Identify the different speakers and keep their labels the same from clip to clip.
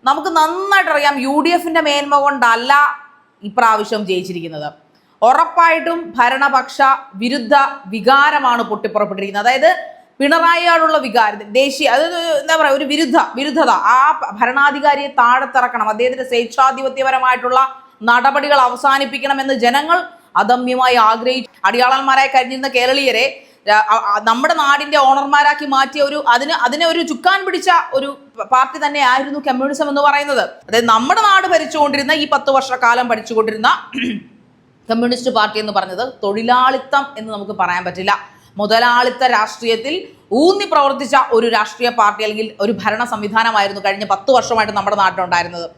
Speaker 1: നമുക്ക് നന്നായിട്ട് അറിയാം UDFന്റെ മേന്മ കൊണ്ടല്ല ഇപ്രാവശ്യം ജയിച്ചിരിക്കുന്നത്. ഉറപ്പായിട്ടും ഭരണപക്ഷ വിരുദ്ധ വികാരമാണ് പൊട്ടിപ്പുറപ്പെട്ടിരിക്കുന്നത്. അതായത് പിണറായിയോടുള്ള വികാരം, ദേശീയ, അതായത് എന്താ പറയുക, ഒരു വിരുദ്ധത. ആ ഭരണാധികാരിയെ താഴത്തിറക്കണം, അദ്ദേഹത്തിന്റെ സ്വേച്ഛാധിപത്യപരമായിട്ടുള്ള നടപടികൾ അവസാനിപ്പിക്കണമെന്ന് ജനങ്ങൾ അദമ്യമായി ആഗ്രഹിച്ചു. അടിയാളന്മാരായി കഴിഞ്ഞിരുന്ന കേരളീയരെ നമ്മുടെ നാടിന്റെ ഓണർമാരാക്കി മാറ്റിയ അതിനെ ഒരു ചുക്കാൻ പിടിച്ച ഒരു പാർട്ടി തന്നെ ആയിരുന്നു കമ്മ്യൂണിസം എന്ന് പറയുന്നത്. അതായത് നമ്മുടെ നാട് ഭരിച്ചുകൊണ്ടിരുന്ന ഈ 10 വർഷക്കാലം ഭരിച്ചുകൊണ്ടിരുന്ന കമ്മ്യൂണിസ്റ്റ് പാർട്ടി എന്ന് പറഞ്ഞത് തൊഴിലാളിത്തം എന്ന് നമുക്ക് പറയാൻ പറ്റില്ല. മുതലാളിത്ത രാഷ്ട്രീയത്തിൽ ഊന്നി പ്രവർത്തിച്ച ഒരു രാഷ്ട്രീയ പാർട്ടി അല്ലെങ്കിൽ ഒരു ഭരണ സംവിധാനമായിരുന്നു കഴിഞ്ഞ 10 വർഷമായിട്ട് നമ്മുടെ നാട്ടിലുണ്ടായിരുന്നത്.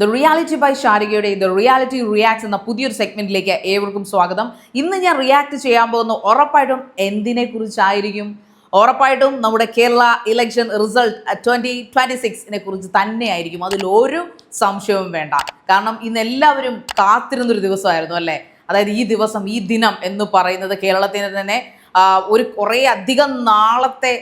Speaker 1: ദ റിയാലിറ്റി ബൈ ഷാരികയുടെ ദ റിയാലിറ്റി റിയാക്ട്സ് എന്ന പുതിയൊരു സെഗ്മെന്റിലേക്ക് ഏവർക്കും സ്വാഗതം. ഇന്ന് ഞാൻ റിയാക്ട് ചെയ്യാൻ പോകുന്ന ഉറപ്പായിട്ടും എന്തിനെ കുറിച്ചായിരിക്കും? ഉറപ്പായിട്ടും നമ്മുടെ കേരള ഇലക്ഷൻ റിസൾട്ട് 2026 കുറിച്ച് തന്നെയായിരിക്കും. അതിലൊരു സംശയവും വേണ്ട. കാരണം ഇന്ന് എല്ലാവരും കാത്തിരുന്നൊരു ദിവസമായിരുന്നു അല്ലേ? അതായത് ഈ ദിവസം, ഈ ദിനം എന്ന് പറയുന്നത് കേരളത്തിന് തന്നെ കുറേ അധികം നാളത്തെ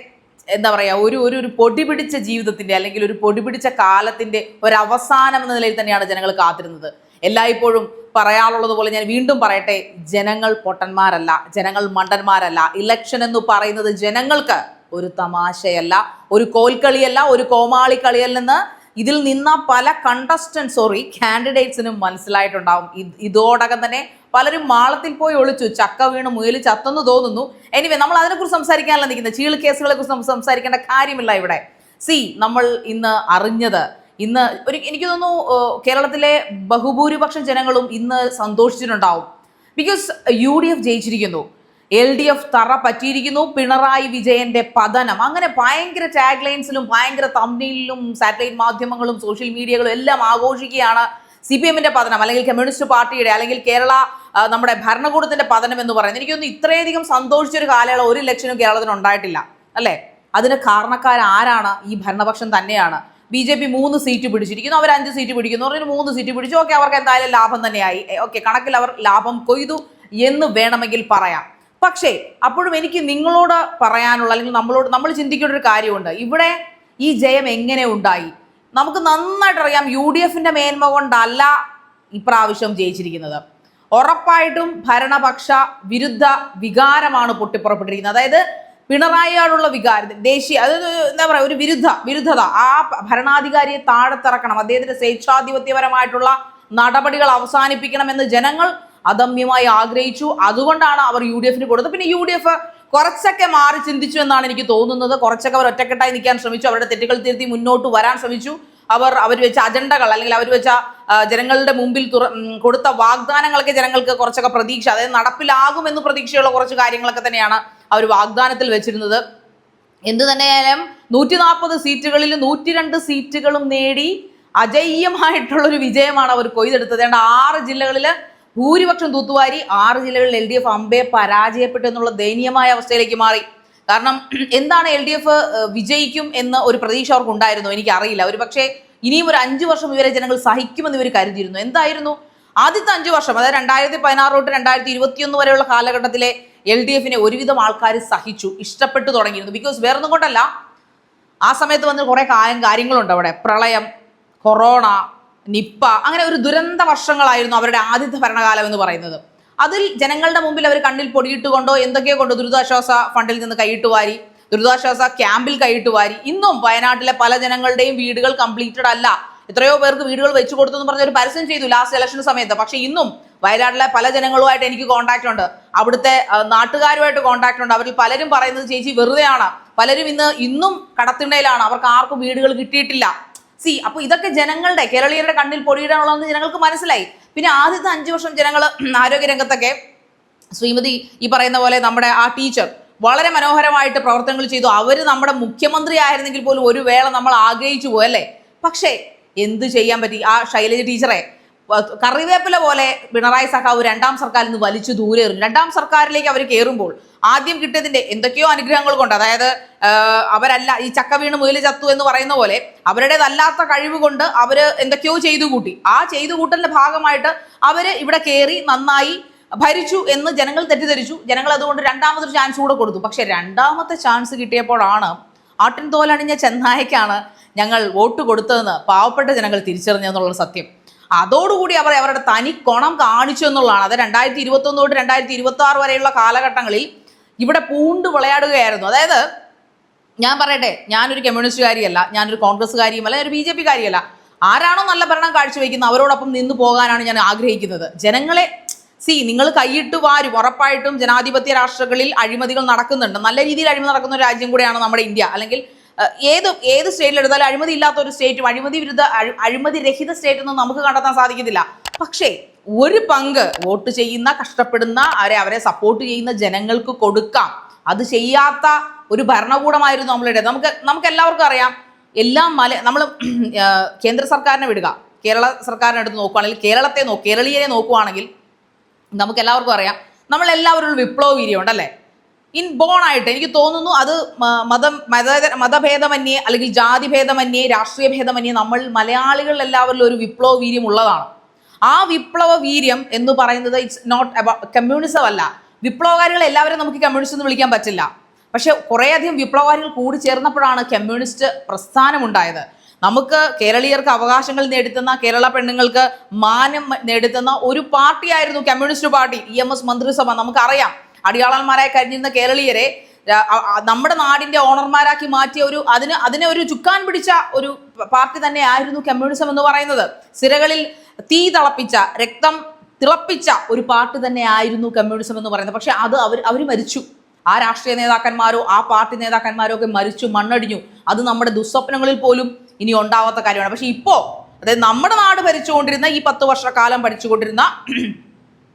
Speaker 1: എന്താ പറയുക, ഒരു പൊടി പിടിച്ച ജീവിതത്തിന്റെ അല്ലെങ്കിൽ ഒരു പൊടി പിടിച്ച കാലത്തിന്റെ ഒരവസാനം എന്ന നിലയിൽ തന്നെയാണ് ജനങ്ങൾ കാത്തിരുന്നത്. എല്ലായ്പ്പോഴും പറയാറുള്ളത് പോലെ ഞാൻ വീണ്ടും പറയട്ടെ, ജനങ്ങൾ പൊട്ടന്മാരല്ല, ജനങ്ങൾ മണ്ടന്മാരല്ല. ഇലക്ഷൻ എന്ന് പറയുന്നത് ജനങ്ങൾക്ക് ഒരു തമാശയല്ല, ഒരു കോൽക്കളിയല്ല, ഒരു കോമാളിക്കളിയല്ലെന്ന് ഇതിൽ നിന്ന പല കാൻഡിഡേറ്റ്സിനും മനസ്സിലായിട്ടുണ്ടാവും. ഇതോടകം തന്നെ പലരും മാളത്തിൽ പോയി ഒളിച്ചു, ചക്ക വീണ് മുയൽ ചത്തെന്ന് തോന്നുന്നു. എനിവേ, നമ്മൾ അതിനെക്കുറിച്ച് സംസാരിക്കാനല്ല നിൽക്കുന്നത്. ചീള് കേസുകളെ കുറിച്ച് സംസാരിക്കേണ്ട കാര്യമില്ല ഇവിടെ. നമ്മൾ ഇന്ന് അറിഞ്ഞത്, എനിക്ക് തോന്നുന്നു കേരളത്തിലെ ബഹുഭൂരിപക്ഷം ജനങ്ങളും ഇന്ന് സന്തോഷിച്ചിട്ടുണ്ടാവും. ബിക്കോസ് UDF ജയിച്ചിരിക്കുന്നു, LDF തറ പറ്റിയിരിക്കുന്നു, പിണറായി വിജയന്റെ പതനം. അങ്ങനെ ഭയങ്കര ടാഗ് ലൈൻസിലും ഭയങ്കര തംബ്നെയിലും സാറ്റലൈറ്റ് മാധ്യമങ്ങളും സോഷ്യൽ മീഡിയകളും എല്ലാം ആഘോഷിക്കുകയാണ് CPMന്റെ പതനം, അല്ലെങ്കിൽ കമ്മ്യൂണിസ്റ്റ് പാർട്ടിയുടെ, അല്ലെങ്കിൽ കേരള നമ്മുടെ ഭരണകൂടത്തിന്റെ പതനം എന്ന് പറയുന്നത്. എനിക്കൊന്നും ഇത്രയധികം സന്തോഷിച്ചൊരു കാലയളവ് ഒരു ഇലക്ഷനും കേരളത്തിന് ഉണ്ടായിട്ടില്ല അല്ലേ? അതിന് കാരണക്കാരാരാണ്? ഈ ഭരണപക്ഷം തന്നെയാണ്. BJP 3 സീറ്റ് പിടിച്ചിരിക്കുന്നു, അവർ 5 സീറ്റ് പിടിക്കുന്നു, 3 സീറ്റ് പിടിച്ചു. ഓക്കെ, അവർക്ക് എന്തായാലും ലാഭം തന്നെയായി. ഓക്കെ, കണക്കിൽ അവർ ലാഭം കൊയ്തു എന്ന് വേണമെങ്കിൽ പറയാം. പക്ഷേ അപ്പോഴും എനിക്ക് നിങ്ങളോട് പറയാനുള്ള, അല്ലെങ്കിൽ നമ്മൾ ചിന്തിക്കേണ്ട ഒരു കാര്യമുണ്ട്. ഇവിടെ ഈ ജയം എങ്ങനെ ഉണ്ടായി? നമുക്ക് നന്നായിട്ട് അറിയാം UDFന്റെ മേന്മ കൊണ്ടല്ല ഇപ്രാവശ്യം ജയിച്ചിരിക്കുന്നത്. ഉറപ്പായിട്ടും ഭരണപക്ഷ വിരുദ്ധ വികാരമാണ് പൊട്ടിപ്പുറപ്പെട്ടിരിക്കുന്നത്. അതായത് പിണറായിയോടുള്ള വികാരം, ദേശീയ, അതായത് എന്താ പറയുക, ഒരു വിരുദ്ധത. ആ ഭരണാധികാരിയെ താഴത്തിറക്കണം, അദ്ദേഹത്തിന്റെ സ്വേച്ഛാധിപത്യപരമായിട്ടുള്ള നടപടികൾ അവസാനിപ്പിക്കണമെന്ന് ജനങ്ങൾ അദമ്യമായി ആഗ്രഹിച്ചു. അതുകൊണ്ടാണ് അവർ UDFന് കൊടുത്തത്. പിന്നെ UDF കുറച്ചൊക്കെ മാറി ചിന്തിച്ചു എന്നാണ് എനിക്ക് തോന്നുന്നത്. കുറച്ചൊക്കെ അവർ ഒറ്റക്കെട്ടായി നിൽക്കാൻ ശ്രമിച്ചു, അവരുടെ തെറ്റുകൾ തിരുത്തി മുന്നോട്ട് വരാൻ ശ്രമിച്ചു. അവർ വെച്ച അജണ്ടകൾ, അല്ലെങ്കിൽ അവർ വെച്ച ജനങ്ങളുടെ മുമ്പിൽ കൊടുത്ത വാഗ്ദാനങ്ങളൊക്കെ ജനങ്ങൾക്ക് കുറച്ചൊക്കെ പ്രതീക്ഷ, അതായത് നടപ്പിലാകുമെന്ന് പ്രതീക്ഷയുള്ള കുറച്ച് കാര്യങ്ങളൊക്കെ തന്നെയാണ് അവർ വാഗ്ദാനത്തിൽ വെച്ചിരുന്നത്. എന്തു തന്നെയായാലും 140 സീറ്റുകളിൽ 102 സീറ്റുകളും നേടി അജയ്യമായിട്ടുള്ളൊരു വിജയമാണ് അവർ കൊയ്തെടുത്തത്. 6 ജില്ലകളിൽ ഭൂരിപക്ഷം തൂത്തുവാരി, 6 ജില്ലകളിൽ LDF അമ്പെ പരാജയപ്പെട്ടു എന്നുള്ള ദയനീയമായ അവസ്ഥയിലേക്ക് മാറി. കാരണം എന്താണ്, LDF വിജയിക്കും എന്ന് ഒരു പ്രതീക്ഷ അവർക്ക് ഉണ്ടായിരുന്നു, എനിക്കറിയില്ല. ഒരു പക്ഷേ ഇനിയും ഒരു 5 വർഷം ഇവരെ ജനങ്ങൾ സഹിക്കുമെന്ന് ഇവർ കരുതിയിരുന്നു. എന്തായിരുന്നു ആദ്യത്തെ 5 വർഷം, അതായത് 2016 തൊട്ട് 2021 വരെയുള്ള കാലഘട്ടത്തിലെ LDFനെ ഒരുവിധം ആൾക്കാർ സഹിച്ചു, ഇഷ്ടപ്പെട്ടു തുടങ്ങിയിരുന്നു. ബിക്കോസ് വേറൊന്നും കൊണ്ടല്ല, ആ സമയത്ത് വന്ന് കുറേ കാര്യങ്ങളുണ്ട് അവിടെ. പ്രളയം, കൊറോണ, നിപ്പ, അങ്ങനെ ഒരു ദുരന്ത വർഷങ്ങളായിരുന്നു അവരുടെ ആദ്യത്തെ ഭരണകാലം എന്ന് പറയുന്നത്. അതിൽ ജനങ്ങളുടെ മുമ്പിൽ അവർ കണ്ണിൽ പൊടിയിട്ടുകൊണ്ടോ എന്തൊക്കെയോ കൊണ്ടോ ദുരിതാശ്വാസ ഫണ്ടിൽ നിന്ന് കൈയിട്ട് വാരി, ദുരിതാശ്വാസ ക്യാമ്പിൽ കൈയിട്ട് വാരി. ഇന്നും വയനാട്ടിലെ പല ജനങ്ങളുടെയും വീടുകൾ കംപ്ലീറ്റഡ് അല്ല, എത്രയോ പേർക്ക് വീടുകൾ വെച്ചു കൊടുത്തു എന്ന് പറഞ്ഞ ഒരു പരസ്യം ചെയ്തു ലാസ്റ്റ് ഇലക്ഷൻ സമയത്ത്. പക്ഷെ ഇന്നും വയനാട്ടിലെ പല ജനങ്ങളുമായിട്ട് എനിക്ക് കോൺടാക്ട് ഉണ്ട്, അവിടുത്തെ നാട്ടുകാരുമായിട്ട് കോൺടാക്ട് ഉണ്ട്. അവരിൽ പലരും പറയുന്നത് ചേച്ചി വെറുതെയാണ്, പലരും ഇന്നും കടത്തിണ്ടയിലാണ്, അവർക്ക് ആർക്കും വീടുകൾ കിട്ടിയിട്ടില്ല. അപ്പൊ ഇതൊക്കെ ജനങ്ങളുടെ, കേരളീയരുടെ കണ്ണിൽ പൊടിയിടാനുള്ളതെന്ന് ജനങ്ങൾക്ക് മനസ്സിലായി. പിന്നെ ആദ്യത്തെ 5 വർഷം ജനങ്ങൾ ആരോഗ്യരംഗത്തൊക്കെ ശ്രീമതി ഈ പറയുന്ന പോലെ നമ്മുടെ ആ ടീച്ചർ വളരെ മനോഹരമായിട്ട് പ്രവർത്തനങ്ങൾ ചെയ്തു. അവർ നമ്മുടെ മുഖ്യമന്ത്രി ആയിരുന്നെങ്കിൽ പോലും ഒരു വേള നമ്മൾ ആഗ്രഹിച്ചു പോയല്ലേ. പക്ഷേ എന്ത് ചെയ്യാൻ പറ്റി? ആ ശൈലജ ടീച്ചറെ കറിവേപ്പില പോലെ പിണറായി സഖാവ് 2ാം സർക്കാരിൽ നിന്ന് വലിച്ചു ദൂരെ എറിഞ്ഞു. 2ാം സർക്കാരിലേക്ക് അവർ കയറുമ്പോൾ ആദ്യം കിട്ടിയതിന്റെ എന്തൊക്കെയോ അനുഗ്രഹങ്ങൾ കൊണ്ട്, അതായത് അവരല്ല ഈ ചക്ക വീണ് മുയൽ ചത്തു എന്ന് പറയുന്ന പോലെ അവരുടേതല്ലാത്ത കഴിവ് കൊണ്ട് അവര് എന്തൊക്കെയോ ചെയ്തു കൂട്ടി. ആ ചെയ്തു കൂട്ടലിന്റെ ഭാഗമായിട്ട് അവര് ഇവിടെ കയറി നന്നായി ഭരിച്ചു എന്ന് ജനങ്ങൾ തെറ്റിദ്ധരിച്ചു. ജനങ്ങൾ അതുകൊണ്ട് രണ്ടാമതൊരു ചാൻസ് കൂടെ കൊടുത്തു. പക്ഷെ രണ്ടാമത്തെ ചാൻസ് കിട്ടിയപ്പോഴാണ് ആട്ടിൻതോലണിഞ്ഞ ചെന്നായ്ക്കാണ് ഞങ്ങൾ വോട്ട് കൊടുത്തതെന്ന് പാവപ്പെട്ട ജനങ്ങൾ തിരിച്ചറിഞ്ഞെന്നുള്ള സത്യം. അതോടുകൂടി അവർ അവരുടെ തനി കോണം കാണിച്ചു എന്നുള്ളതാണ്. അത് 2021 തൊട്ട് 2026 വരെയുള്ള കാലഘട്ടങ്ങളിൽ ഇവിടെ പൂണ്ട് വിളയാടുകയായിരുന്നു. അതായത് ഞാൻ പറയട്ടെ, ഞാനൊരു കമ്മ്യൂണിസ്റ്റുകാരിയല്ല, ഞാനൊരു കോൺഗ്രസ്സുകാരിയുമല്ല, ഞാനൊരു BJP കാരിയല്ല. ആരാണോ നല്ല ഭരണം കാഴ്ചവെക്കുന്നത് അവരോടൊപ്പം നിന്ന് പോകാനാണ് ഞാൻ ആഗ്രഹിക്കുന്നത്. ജനങ്ങളെ നിങ്ങൾ കൈയിട്ട് വാരും. ഉറപ്പായിട്ടും ജനാധിപത്യ രാഷ്ട്രങ്ങളിൽ അഴിമതികൾ നടക്കുന്നുണ്ട്. നല്ല രീതിയിൽ അഴിമതി നടക്കുന്ന ഒരു രാജ്യം കൂടെയാണ് നമ്മുടെ ഇന്ത്യ. അല്ലെങ്കിൽ ഏത് സ്റ്റേറ്റിലെടുത്താലും അഴിമതി ഇല്ലാത്ത ഒരു സ്റ്റേറ്റും അഴിമതി രഹിത സ്റ്റേറ്റൊന്നും നമുക്ക് കണ്ടെത്താൻ സാധിക്കത്തില്ല. പക്ഷേ ഒരു പങ്ക് വോട്ട് ചെയ്യുന്ന, കഷ്ടപ്പെടുന്ന, അവരെ സപ്പോർട്ട് ചെയ്യുന്ന ജനങ്ങൾക്ക് കൊടുക്കാം. അത് ചെയ്യാത്ത ഒരു ഭരണകൂടമായിരുന്നു നമ്മളുടെ. നമുക്ക് എല്ലാവർക്കും അറിയാം. നമ്മൾ കേന്ദ്ര സർക്കാരിനെ വിടുക, കേരള സർക്കാരിനെ എടുത്ത് നോക്കുകയാണെങ്കിൽ, കേരളീയരെ നോക്കുകയാണെങ്കിൽ നമുക്ക് എല്ലാവർക്കും അറിയാം, നമ്മളെല്ലാവരും ഒരു വിപ്ലവ വീര്യമുണ്ടല്ലേ. ബോൺ ആയിട്ട് എനിക്ക് തോന്നുന്നു അത് മതഭേദമന്യേ അല്ലെങ്കിൽ ജാതി ഭേദമന്യേ രാഷ്ട്രീയ ഭേദമന്യേ നമ്മൾ മലയാളികൾ എല്ലാവരിലും ഒരു വിപ്ലവ വീര്യം ഉള്ളതാണ്. ആ വിപ്ലവ വീര്യം എന്ന് പറയുന്നത് ഇറ്റ്സ് നോട്ട് അബൌട്ട് കമ്മ്യൂണിസം അല്ല. വിപ്ലവകാരികൾ എല്ലാവരും നമുക്ക് കമ്മ്യൂണിസ്റ്റ് എന്ന് വിളിക്കാൻ പറ്റില്ല. പക്ഷെ കുറേയധികം വിപ്ലവകാരികൾ കൂടി ചേർന്നപ്പോഴാണ് കമ്മ്യൂണിസ്റ്റ് പ്രസ്ഥാനമുണ്ടായത്. നമുക്ക് കേരളീയർക്ക് അവകാശങ്ങൾ നേടുത്തുന്ന, കേരള പെണ്ണുങ്ങൾക്ക് മാനം നേടുത്തുന്ന ഒരു പാർട്ടിയായിരുന്നു കമ്മ്യൂണിസ്റ്റ് പാർട്ടി. EMS മന്ത്രിസഭ നമുക്കറിയാം. അടിയാളന്മാരായി കഴിഞ്ഞിരുന്ന കേരളീയരെ നമ്മുടെ നാടിന്റെ ഓണർമാരാക്കി മാറ്റിയ അതിനെ ഒരു ചുക്കാൻ പിടിച്ച ഒരു പാർട്ടി തന്നെ ആയിരുന്നു കമ്മ്യൂണിസം എന്ന് പറയുന്നത്. സിരകളിൽ തീ തിളപ്പിച്ച, രക്തം തിളപ്പിച്ച ഒരു പാർട്ടി തന്നെ ആയിരുന്നു കമ്മ്യൂണിസം എന്ന് പറയുന്നത്. പക്ഷെ അത് അവർ മരിച്ചു. ആ രാഷ്ട്രീയ നേതാക്കന്മാരോ ആ പാർട്ടി നേതാക്കന്മാരോ ഒക്കെ മരിച്ചു, മണ്ണടിഞ്ഞു. അത് നമ്മുടെ ദുസ്വപ്നങ്ങളിൽ പോലും ഇനി ഉണ്ടാവാത്ത കാര്യമാണ്. പക്ഷെ ഇപ്പോൾ അതായത് നമ്മുടെ നാട് ഭരിച്ചുകൊണ്ടിരുന്ന ഈ 10 വർഷക്കാലം ഭരിച്ചുകൊണ്ടിരുന്ന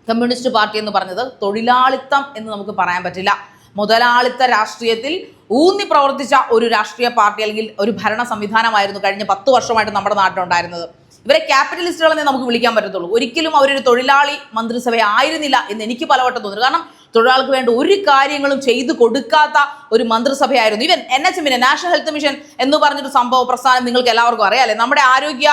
Speaker 1: കമ്മ്യൂണിസ്റ്റ് പാർട്ടി എന്ന് പറഞ്ഞത് തൊഴിലാളിത്തം എന്ന് നമുക്ക് പറയാൻ പറ്റില്ല. മുതലാളിത്ത രാഷ്ട്രീയത്തിൽ ഊന്നി പ്രവർത്തിച്ച ഒരു രാഷ്ട്രീയ പാർട്ടി അല്ലെങ്കിൽ ഒരു ഭരണ സംവിധാനമായിരുന്നു കഴിഞ്ഞ 10 വർഷമായിട്ട് നമ്മുടെ നാട്ടിലുണ്ടായിരുന്നത്. ഇവരെ ക്യാപിറ്റലിസ്റ്റുകളെന്നേ നമുക്ക് വിളിക്കാൻ പറ്റത്തുള്ളൂ. ഒരിക്കലും അവരൊരു തൊഴിലാളി മന്ത്രിസഭ ആയിരുന്നില്ല എന്ന് എനിക്ക് പലവട്ടം തോന്നുന്നു. കാരണം തൊഴിലാളികൾക്ക് വേണ്ട ഒരു കാര്യങ്ങളും ചെയ്തു കൊടുക്കാത്ത ഒരു മന്ത്രിസഭയായിരുന്നു. Even NHM national health mission എന്ന് പറഞ്ഞൊരു പ്രസ്ഥാനം നിങ്ങൾക്ക് എല്ലാവർക്കും അറിയാം അല്ലേ. നമ്മുടെ ആരോഗ്യ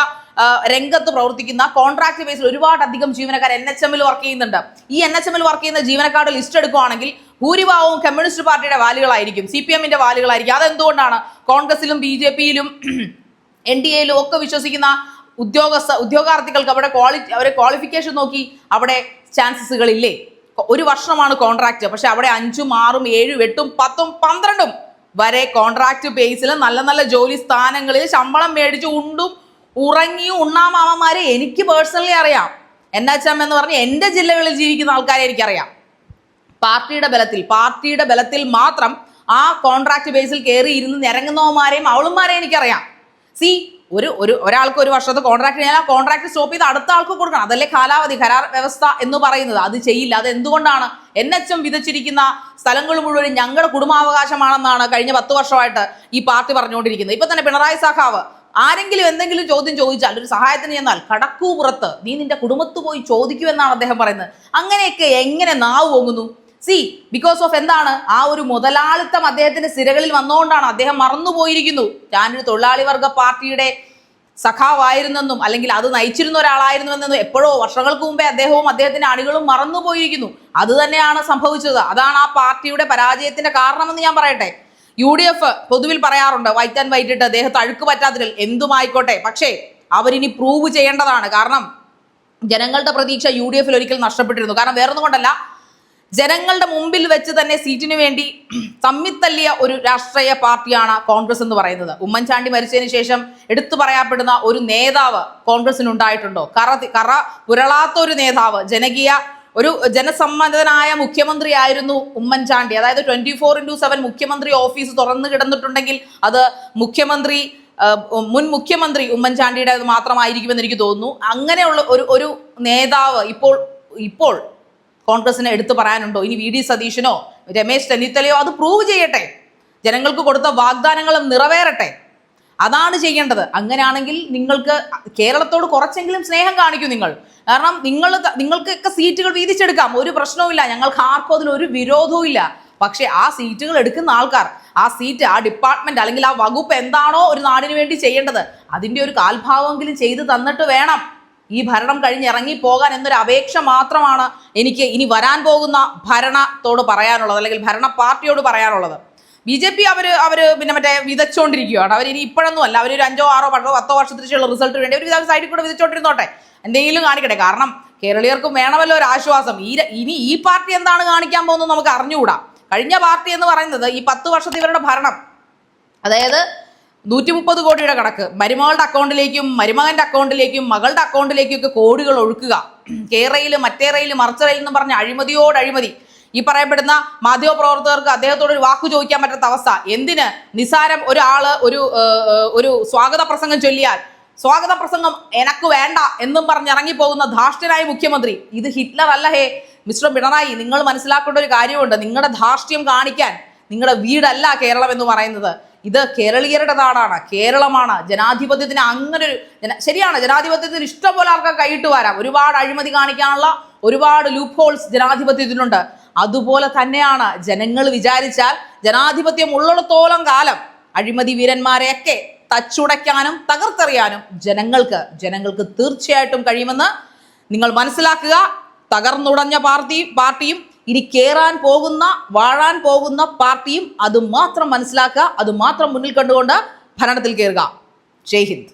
Speaker 1: രംഗത്ത് പ്രവർത്തിക്കുന്ന കോൺട്രാക്ട് ബേസിൽ ഒരുപാടധികം ജീവനക്കാർ NHM വർക്ക് ചെയ്യുന്നുണ്ട്. ഈ NHM വർക്ക് ചെയ്യുന്ന ജീവനക്കാരുടെ ലിസ്റ്റ് എടുക്കുകയാണെങ്കിൽ ഭൂരിഭാഗവും കമ്മ്യൂണിസ്റ്റ് പാർട്ടിയുടെ വാലുകളായിരിക്കും, CPM വാലുകളായിരിക്കും. അതെന്തുകൊണ്ടാണ്? കോൺഗ്രസിലും BJP-യിലും NDA-യിലും ഒക്കെ വിശ്വസിക്കുന്ന ഉദ്യോഗാർത്ഥികൾക്ക് അവരെ ക്വാളിഫിക്കേഷൻ നോക്കി അവിടെ ചാൻസസുകളില്ലേ? ഒരു വർഷമാണ് കോൺട്രാക്ട്. പക്ഷെ അവിടെ 5, 6, 7, 8, 10, 12 വരെ കോൺട്രാക്ട് ബേസിൽ നല്ല നല്ല ജോലി സ്ഥാനങ്ങളിൽ ശമ്പളം മേടിച്ച് ഉറങ്ങിയും ഉണ്ണാമാമന്മാരെ എനിക്ക് പേഴ്സണലി അറിയാം. NHM എന്ന് പറഞ്ഞ് എൻ്റെ ജില്ലകളിൽ ജീവിക്കുന്ന ആൾക്കാരെ എനിക്കറിയാം. പാർട്ടിയുടെ ബലത്തിൽ മാത്രം ആ കോൺട്രാക്ട് ബേസിൽ കയറി ഇരുന്ന് ഇറങ്ങുന്നവന്മാരെയും അവളുമാരെയും എനിക്കറിയാം. ഒരാൾക്ക് ഒരു വർഷത്തെ കോൺട്രാക്ട് കഴിഞ്ഞാൽ ആ കോൺട്രാക്ട് സ്റ്റോപ്പ് ചെയ്ത് അടുത്ത ആൾക്ക് കൊടുക്കണം. അതല്ലേ കാലാവധി കരാർ വ്യവസ്ഥ എന്ന് പറയുന്നത്. അത് ചെയ്യില്ല. അത് എന്തുകൊണ്ടാണ്? NHM വിതച്ചിരിക്കുന്ന സ്ഥലങ്ങൾ മുഴുവൻ ഞങ്ങളുടെ കുടുംബാവകാശമാണെന്നാണ് കഴിഞ്ഞ 10 വർഷമായിട്ട് ഈ പാർട്ടി പറഞ്ഞുകൊണ്ടിരിക്കുന്നത്. ഇപ്പൊ തന്നെ പിണറായി സഖാവ് ആരെങ്കിലും എന്തെങ്കിലും ചോദ്യം ചോദിച്ചാൽ, ഒരു സഹായത്തിന് ചെന്നാൽ കടക്കൂ പുറത്ത്, നീ നിന്റെ കുടുംബത്ത് പോയി ചോദിക്കൂ എന്നാണ് അദ്ദേഹം പറയുന്നത്. അങ്ങനെയൊക്കെ എങ്ങനെ നാവ് പൊങ്ങുന്നു? ബിക്കോസ് ഓഫ് എന്താണ്? ആ ഒരു മുതലാളിത്തം അദ്ദേഹത്തിന്റെ സിരകളിൽ വന്നുകൊണ്ടാണ്. അദ്ദേഹം മറന്നുപോയിരിക്കുന്നു ഞാനൊരു തൊഴിലാളി വർഗ പാർട്ടിയുടെ സഖാവായിരുന്നെന്നും അല്ലെങ്കിൽ അത് നയിച്ചിരുന്ന ഒരാളായിരുന്നുവെന്നും എപ്പോഴോ വർഷങ്ങൾക്ക് മുമ്പേ അദ്ദേഹവും അദ്ദേഹത്തിന്റെ അണികളും മറന്നുപോയിരിക്കുന്നു. അത് തന്നെയാണ് സംഭവിച്ചത്. അതാണ് ആ പാർട്ടിയുടെ പരാജയത്തിന്റെ കാരണമെന്ന് ഞാൻ പറയട്ടെ. UDF പൊതുവിൽ പറയാറുണ്ട്, വൈറ്റ് ആൻഡ് വൈറ്റ് ഇട്ട് ദേഹത്ത് അഴുക്ക് പറ്റാതിൽ എന്തുമായിക്കോട്ടെ. പക്ഷേ അവരിനി പ്രൂവ് ചെയ്യേണ്ടതാണ്. കാരണം ജനങ്ങളുടെ പ്രതീക്ഷ UDF-ൽ ഒരിക്കലും നഷ്ടപ്പെട്ടിരുന്നു. കാരണം വേറൊന്നും കൊണ്ടല്ല, ജനങ്ങളുടെ മുമ്പിൽ വെച്ച് തന്നെ സീറ്റിന് വേണ്ടി തമ്മിത്തല്ലിയ ഒരു രാഷ്ട്രീയ പാർട്ടിയാണ് കോൺഗ്രസ് എന്ന് പറയുന്നത്. ഉമ്മൻചാണ്ടി മരിച്ചതിന് ശേഷം എടുത്തു പറയപ്പെടുന്ന ഒരു നേതാവ് കോൺഗ്രസിനുണ്ടായിട്ടുണ്ടോ? കറ പുരളാത്ത ഒരു നേതാവ്, ഒരു ജനസമ്മതനായ മുഖ്യമന്ത്രിയായിരുന്നു ഉമ്മൻചാണ്ടി. അതായത് 24/7 മുഖ്യമന്ത്രി ഓഫീസ് തുറന്നു കിടന്നിട്ടുണ്ടെങ്കിൽ അത് മുൻ മുഖ്യമന്ത്രി ഉമ്മൻചാണ്ടിയുടെ മാത്രമായിരിക്കുമെന്ന് എനിക്ക് തോന്നുന്നു. അങ്ങനെയുള്ള ഒരു നേതാവ് ഇപ്പോൾ കോൺഗ്രസിനെ എടുത്തു പറയാനുണ്ടോ? ഇനി VD സതീശനോ രമേശ് ചെന്നിത്തലയോ അത് പ്രൂവ് ചെയ്യട്ടെ. ജനങ്ങൾക്ക് കൊടുത്ത വാഗ്ദാനങ്ങളും നിറവേറട്ടെ. അതാണ് ചെയ്യേണ്ടത്. അങ്ങനെയാണെങ്കിൽ നിങ്ങൾക്ക് കേരളത്തോട് കുറച്ചെങ്കിലും സ്നേഹം കാണിക്കൂ നിങ്ങൾ. കാരണം നിങ്ങൾക്കൊക്കെ സീറ്റുകൾ വീതിച്ചെടുക്കാം, ഒരു പ്രശ്നവും ഇല്ല. ഞങ്ങൾക്ക് ആർക്കും അതിലൊരു വിരോധവും ഇല്ല. പക്ഷെ ആ സീറ്റുകൾ എടുക്കുന്ന ആൾക്കാർ, ആ സീറ്റ്, ആ ഡിപ്പാർട്ട്മെന്റ് അല്ലെങ്കിൽ ആ വകുപ്പ് എന്താണോ ഒരു നാടിന് വേണ്ടി ചെയ്യേണ്ടത് അതിന്റെ ഒരു കാൽഭാവമെങ്കിലും ചെയ്തു തന്നിട്ട് വേണം ഈ ഭരണം കഴിഞ്ഞിറങ്ങി പോകാൻ എന്നൊരു അപേക്ഷ മാത്രമാണ് എനിക്ക് ഇനി വരാൻ പോകുന്ന ഭരണത്തോട് പറയാനുള്ളത്, അല്ലെങ്കിൽ ഭരണ പാർട്ടിയോട് പറയാനുള്ളത്. BJP അവര് പിന്നെ മറ്റേ വിതച്ചോണ്ടിരിക്കുകയാണ്. അവർ ഇനി ഇപ്പോഴൊന്നും അല്ല, അവരൊരു 5, 6, 10 വർഷത്തിനുള്ള റിസൾട്ട് വേണ്ടി അവർ സൈഡിൽ കൂടെ വിതച്ചോണ്ടിരുന്നോട്ടെ, എന്തെങ്കിലും കാണിക്കട്ടെ. കാരണം കേരളീയർക്കും വേണമല്ലോ ഒരു ആശ്വാസം. ഇനി ഈ പാർട്ടി എന്താണ് കാണിക്കാൻ പോകുന്നത് നമുക്ക് അറിഞ്ഞുകൂടാ. കഴിഞ്ഞ പാർട്ടി എന്ന് പറയുന്നത് ഈ 10 വർഷത്തെ ഇവരുടെ ഭരണം, അതായത് 130 കോടിയുടെ കണക്ക് മരുമകളുടെ അക്കൗണ്ടിലേക്കും മരുമകന്റെ അക്കൗണ്ടിലേക്കും മകളുടെ അക്കൗണ്ടിലേക്കും ഒക്കെ കോടികൾ ഒഴുക്കുക, കേരളയിൽ മറ്റേറയിൽ മറിച്ചറയിൽ എന്ന് പറഞ്ഞ അഴിമതിയോട് അഴിമതി. ഈ പറയപ്പെടുന്ന മാധ്യമപ്രവർത്തകർക്ക് അദ്ദേഹത്തോട് ഒരു വാക്കു ചോദിക്കാൻ പറ്റാത്ത അവസ്ഥ. എന്തിന് നിസാരം ഒരാള് ഒരു സ്വാഗത പ്രസംഗം ചൊല്ലിയാൽ സ്വാഗത പ്രസംഗം എനക്ക് വേണ്ട എന്നും പറഞ്ഞിറങ്ങി പോകുന്ന ധാർഷ്ട്യനായ മുഖ്യമന്ത്രി. ഇത് ഹിറ്റ്ലർ അല്ല ഹേ മിസ്റ്റർ പിണറായി. നിങ്ങൾ മനസ്സിലാക്കേണ്ട ഒരു കാര്യമുണ്ട്, നിങ്ങളുടെ ധാർഷ്ട്യം കാണിക്കാൻ നിങ്ങളുടെ വീടല്ല കേരളം എന്ന് പറയുന്നത്. ഇത് കേരളീയരുടെ നാടാണ്, കേരളമാണ്. ജനാധിപത്യത്തിന് അങ്ങനെ ഒരു ശരിയാണ്, ജനാധിപത്യത്തിന് ഇഷ്ടംപോലെ ആൾക്കാർ കൈയിട്ട് വരാം. ഒരുപാട് അഴിമതി കാണിക്കാനുള്ള ഒരുപാട് ലൂപ്പ് ഹോൾസ് ജനാധിപത്യത്തിനുണ്ട്. അതുപോലെ തന്നെയാണ് ജനങ്ങൾ വിചാരിച്ചാൽ ജനാധിപത്യം ഉള്ളിടത്തോളം കാലം അഴിമതി വീരന്മാരെയൊക്കെ തച്ചുടയ്ക്കാനും തകർത്തെറിയാനും ജനങ്ങൾക്ക് തീർച്ചയായിട്ടും കഴിയുമെന്ന് നിങ്ങൾ മനസ്സിലാക്കുക. തകർന്നുടഞ്ഞ പാർട്ടിയും ഇനി കേറാൻ പോകുന്ന വാഴാൻ പോകുന്ന പാർട്ടിയും അത് മാത്രം മനസ്സിലാക്കുക, അത് മാത്രം മുന്നിൽ കണ്ടുകൊണ്ട് ഭരണത്തിൽ കയറുക. ജയ് ഹിന്ദ്.